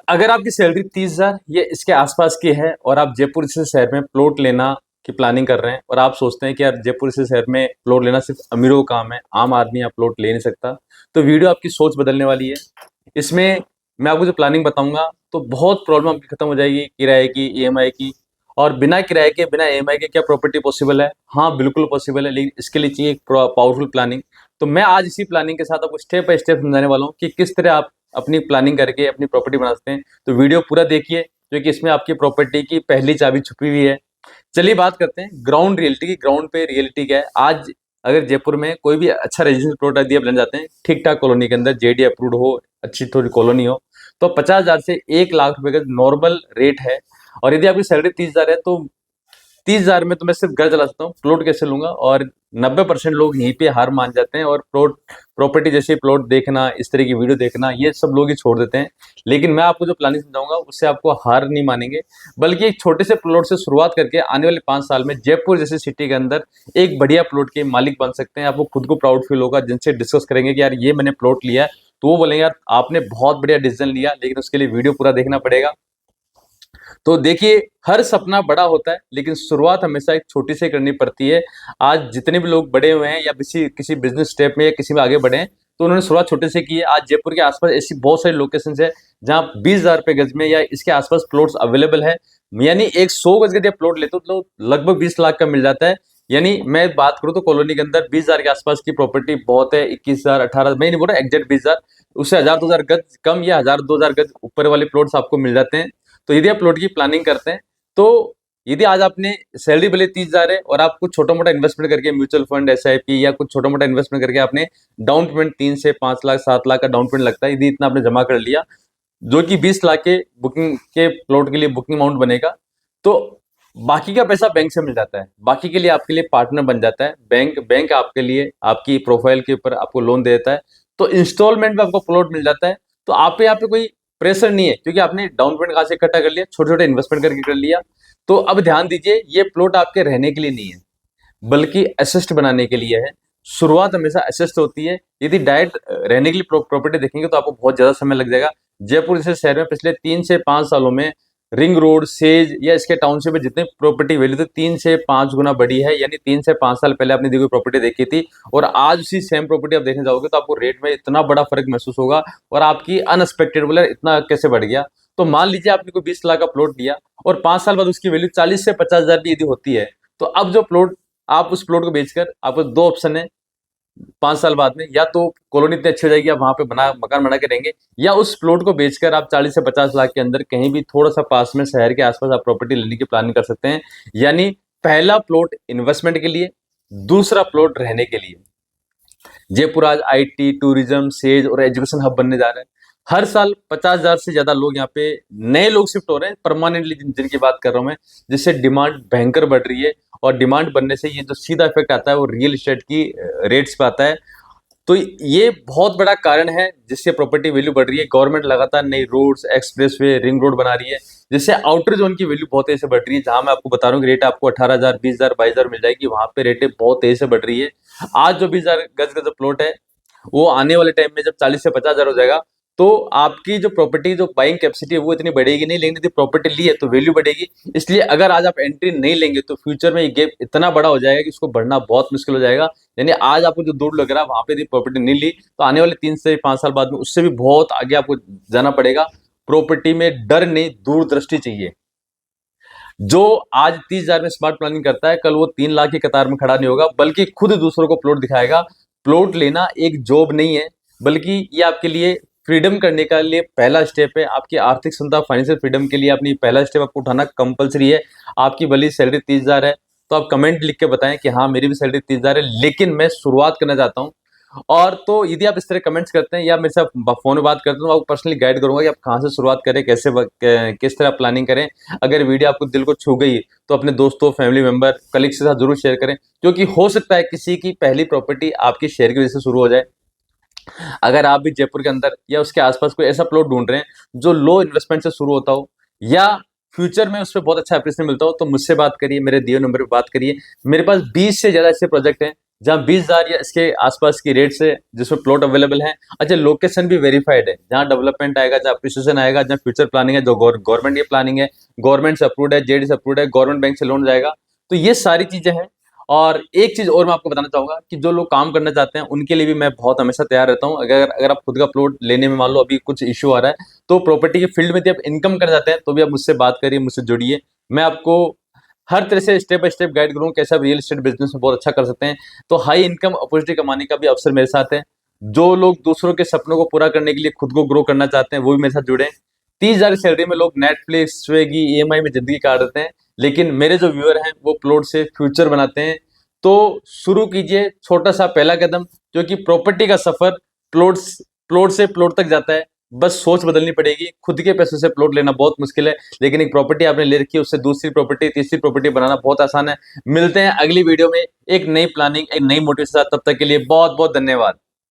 अगर आपकी सैलरी 30,000 या इसके आसपास की है और आप जयपुर जैसे शहर में प्लॉट लेना की प्लानिंग कर रहे हैं और आप सोचते हैं कि यार जयपुर जैसे शहर में प्लॉट लेना सिर्फ अमीरों का काम है, आम आदमी यहाँ प्लॉट ले नहीं सकता, तो वीडियो आपकी सोच बदलने वाली है। इसमें मैं आपको जो प्लानिंग बताऊंगा तो बहुत प्रॉब्लम आपकी खत्म हो जाएगी, किराए की, ईएमआई की। और बिना किराए के, बिना ईएमआई के क्या प्रॉपर्टी पॉसिबल है? हाँ, बिल्कुल पॉसिबल है, लेकिन इसके लिए चाहिए एक पावरफुल प्लानिंग। तो मैं आज इसी प्लानिंग के साथ आपको स्टेप बाय स्टेप समझाने वाला हूँ कि किस तरह आप अपनी प्लानिंग करके अपनी प्रॉपर्टी बना सकते हैं। तो वीडियो पूरा देखिए, क्योंकि इसमें आपकी प्रॉपर्टी की पहली चाबी छुपी हुई है। चलिए बात करते हैं ग्राउंड रियलिटी की। ग्राउंड पे रियलिटी क्या है? आज अगर जयपुर में कोई भी अच्छा रेजिडेंशियल प्लॉट यदि आप बन जाते हैं, ठीक ठाक कॉलोनी के अंदर, जेडी अप्रूव्ड हो, अच्छी थोड़ी कॉलोनी हो, तो 50,000 से 1 लाख रुपए का नॉर्मल रेट है। और यदि आपकी सैलरी 30,000 है तो 30,000 में तो मैं सिर्फ घर चला सकता हूँ, प्लॉट कैसे लूंगा? और 90% लोग यहीं पे हार मान जाते हैं और प्लॉट, प्रॉपर्टी जैसे प्लॉट देखना, इस तरह की वीडियो देखना, ये सब लोग ही छोड़ देते हैं। लेकिन मैं आपको जो प्लानिंग समझाऊंगा उससे आपको हार नहीं मानेंगे, बल्कि एक छोटे से प्लॉट से शुरुआत करके आने वाले 5 साल में जयपुर जैसे सिटी के अंदर एक बढ़िया प्लॉट के मालिक बन सकते हैं। आपको खुद को प्राउड फील होगा। जिनसे डिस्कस करेंगे कि यार ये मैंने प्लॉट लिया है, तो वो बोलेंगे यार आपने बहुत बढ़िया डिसीजन लिया, लेकिन उसके लिए वीडियो पूरा देखना पड़ेगा। तो देखिए, हर सपना बड़ा होता है, लेकिन शुरुआत हमेशा एक छोटी से करनी पड़ती है। आज जितने भी लोग बड़े हुए हैं या किसी किसी बिजनेस स्टेप में या किसी में आगे बढ़े हैं, तो उन्होंने शुरुआत छोटे से की है। आज जयपुर के आसपास ऐसी बहुत सारी लोकेशन है जहाँ 20,000 रुपए गज में या इसके आसपास प्लॉट्स अवेलेबल है। यानी एक 100 गज का प्लॉट लेते हो तो लगभग 20 लाख का मिल जाता है। यानी मैं बात करूं तो कॉलोनी के अंदर 20,000 के आसपास की प्रॉपर्टी बहुत है। 21,000, 18, मैं नहीं बोल रहा एग्जैक्ट 20,000, उससे 1,000-2,000 गज कम या 1,000-2,000 गज ऊपर वाले प्लॉट्स आपको मिल जाते हैं। तो यदि आप प्लॉट की प्लानिंग करते हैं, तो यदि आज आपने सैलरी भले 30,000 है और आप कुछ छोटा मोटा इन्वेस्टमेंट करके म्यूचुअल फंड, एसआईपी या कुछ छोटा मोटा इन्वेस्टमेंट करके आपने डाउन पेमेंट 3 से 5 लाख, 7 लाख का डाउन पेमेंट लगता है, यदि इतना आपने जमा कर लिया, जो कि 20 लाख के बुकिंग के प्लॉट के लिए बुकिंग अमाउंट बनेगा, तो बाकी का पैसा बैंक से मिल जाता है। बाकी के लिए आपके लिए पार्टनर बन जाता है बैंक। बैंक आपके लिए आपकी प्रोफाइल के ऊपर आपको लोन दे देता है, तो इंस्टॉलमेंट में आपको प्लॉट मिल जाता है। तो आप पे यहाँ पे कोई प्रेशर नहीं है, क्योंकि आपने डाउन पेमेंट कहाँ से इकट्ठा कर लिया, छोटे छोटे इन्वेस्टमेंट करके कर लिया। तो अब ध्यान दीजिए, ये प्लॉट आपके रहने के लिए नहीं है, बल्कि असिस्ट बनाने के लिए है। शुरुआत हमेशा असिस्ट होती है। यदि डायरेक्ट रहने के लिए प्रॉपर्टी देखेंगे तो आपको बहुत ज्यादा समय लग जाएगा। जयपुर जैसे शहर में पिछले 3 से 5 सालों में रिंग रोड, सेज या इसके टाउनशिप में जितने प्रॉपर्टी वैल्यू तो 3 से 5 गुना बढ़ी है। यानी 3 से 5 साल पहले आपने देखी प्रॉपर्टी देखी थी और आज उसी सेम प्रॉपर्टी आप देखने जाओगे तो आपको रेट में इतना बड़ा फर्क महसूस होगा। और आपकी अनएक्सपेक्टेड, बोले इतना कैसे बढ़ गया? तो मान लीजिए आपने कोई 20 लाख का प्लॉट लिया और 5 साल बाद उसकी वैल्यू 40 से 50,000 भी यदि होती है, तो अब जो प्लॉट, आप उस प्लॉट को बेचकर, आपको दो ऑप्शन है 5 साल बाद में, या तो कॉलोनी इतनी अच्छी हो जाएगी, आप वहां पे मकान बना के रहेंगे, या उस प्लॉट को बेचकर आप 40 से 50 लाख के अंदर कहीं भी थोड़ा सा पास में शहर के आसपास आप प्रॉपर्टी लेने की प्लानिंग कर सकते हैं। यानी पहला प्लॉट इन्वेस्टमेंट के लिए, दूसरा प्लॉट रहने के लिए। जयपुर आज आईटी, टूरिज्म, सेज और एजुकेशन हब बनने जा रहा है। हर साल 50,000 से ज्यादा लोग यहाँ पे नए लोग शिफ्ट हो रहे हैं परमानेंटली, जिनकी बात कर रहा हूं मैं, जिससे डिमांड भयंकर बढ़ रही है। और डिमांड बढ़ने से ये जो सीधा इफेक्ट आता है वो रियल एस्टेट की रेट्स पे आता है। तो ये बहुत बड़ा कारण है जिससे प्रॉपर्टी वैल्यू बढ़ रही है। गवर्नमेंट लगातार नई रोड्स, एक्सप्रेसवे, रिंग रोड बना रही है, जिससे आउटर जोन की वैल्यू बहुत तेजी से बढ़ रही है। जहां मैं आपको बता रहा हूँ कि रेट आपको 18,000, 20,000, 22,000 मिल जाएगी, वहां पे रेटें बहुत तेजी से बढ़ रही है। आज जो 20,000 गज का जो प्लॉट है, वो आने वाले टाइम में जब 40 से 50,000 हो जाएगा, तो आपकी जो प्रॉपर्टी, जो बाइंग कैपेसिटी है वो इतनी बढ़ेगी नहीं, लेकिन यदि प्रॉपर्टी ली है तो वैल्यू बढ़ेगी। इसलिए अगर आज आप एंट्री नहीं लेंगे तो फ्यूचर में ये गैप इतना बड़ा हो जाएगा कि उसको बढ़ना बहुत मुश्किल हो जाएगा। यानी आज आपको जो दूर लग रहा है वहां पे यदि प्रॉपर्टी नहीं ली, तो आने वाले 3 से 5 साल बाद में उससे भी बहुत आगे आपको जाना पड़ेगा। प्रॉपर्टी में डर नहीं, दूरदृष्टि चाहिए। जो आज 30,000 में स्मार्ट प्लानिंग करता है, कल वो 3 लाख की कतार में खड़ा नहीं होगा, बल्कि खुद दूसरों को प्लॉट दिखाएगा। प्लॉट लेना एक जॉब नहीं है, बल्कि ये आपके लिए फ्रीडम करने का लिए पहला स्टेप है। आपकी आर्थिक क्षमता, फाइनेंशियल फ्रीडम के लिए अपनी पहला स्टेप आपको उठाना कंपलसरी है। आपकी भली सैलरी 30,000 है, तो आप कमेंट लिख के बताएं कि हाँ मेरी भी सैलरी 30,000 है, लेकिन मैं शुरुआत करना चाहता हूँ। और तो यदि आप इस तरह कमेंट्स करते हैं या मेरे साथ फोन में बात करते हैं, तो आपको पर्सनली गाइड करूंगा कि आप कहाँ से शुरुआत करें, कैसे किस तरह प्लानिंग करें। अगर वीडियो आपको दिल को छू गई तो अपने दोस्तों, फैमिली मेंबर, कलीग्स के साथ जरूर शेयर करें, क्योंकि हो सकता है किसी की पहली प्रॉपर्टी आपकी शेयर की वजह से शुरू हो जाए। अगर आप भी जयपुर के अंदर या उसके आसपास कोई ऐसा प्लॉट ढूंढ रहे हैं जो लो इन्वेस्टमेंट से शुरू होता हो, या फ्यूचर में उस पर बहुत अच्छा अप्रेशन मिलता हो, तो मुझसे बात करिए, मेरे दिए नंबर पे बात करिए। मेरे पास 20 से ज्यादा ऐसे प्रोजेक्ट हैं जहाँ 20,000 या इसके आसपास की रेट्स है जिसमें प्लॉट अवेलेबल है। अच्छा, लोकेशन भी वेरीफाइड है, जहाँ डेवलपमेंट आएगा, जहाँ अप्रिसिएशन आएगा, जहाँ फ्यूचर प्लानिंग है, जो गवर्नमेंट की प्लानिंग है, गवर्नमेंट से अप्रूव्ड है, जेडी से अप्रूव्ड है, गवर्नमेंट बैंक से लोन जाएगा। तो ये सारी चीजें हैं। और एक चीज और मैं आपको बताना चाहूंगा कि जो लोग काम करना चाहते हैं उनके लिए भी मैं बहुत हमेशा तैयार रहता हूँ। अगर अगर आप खुद का प्लॉट लेने में मान लो अभी कुछ इश्यू आ रहा है, तो प्रॉपर्टी के फील्ड में यदि आप इनकम करना चाहते हैं तो भी आप मुझसे बात करिए, मुझसे जुड़िए। मैं आपको हर तरह से स्टेप बाय स्टेप गाइड करूँ कैसे आप रियल एस्टेट बिजनेस में बहुत अच्छा कर सकते हैं। तो हाई इनकम अपॉर्चुनिटी कमाने का भी अवसर मेरे साथ है। जो लोग दूसरों के सपनों को पूरा करने के लिए खुद को ग्रो करना चाहते हैं वो भी मेरे साथ जुड़े। 30,000 की सैलरी में लोग नेटफ्लिक्स, स्विगी, ईएमआई में जिंदगी काट देते हैं, लेकिन मेरे जो व्यूअर हैं वो प्लॉट से फ्यूचर बनाते हैं। तो शुरू कीजिए छोटा सा पहला कदम, क्योंकि प्रॉपर्टी का सफर प्लॉट से प्लॉट तक जाता है। बस सोच बदलनी पड़ेगी। खुद के पैसों से प्लॉट लेना बहुत मुश्किल है, लेकिन एक प्रॉपर्टी आपने ले रखी है उससे दूसरी प्रॉपर्टी, तीसरी प्रॉपर्टी बनाना बहुत आसान है। मिलते हैं अगली वीडियो में एक नई प्लानिंग, एक नई मोटिव के साथ। तब तक के लिए बहुत बहुत धन्यवाद।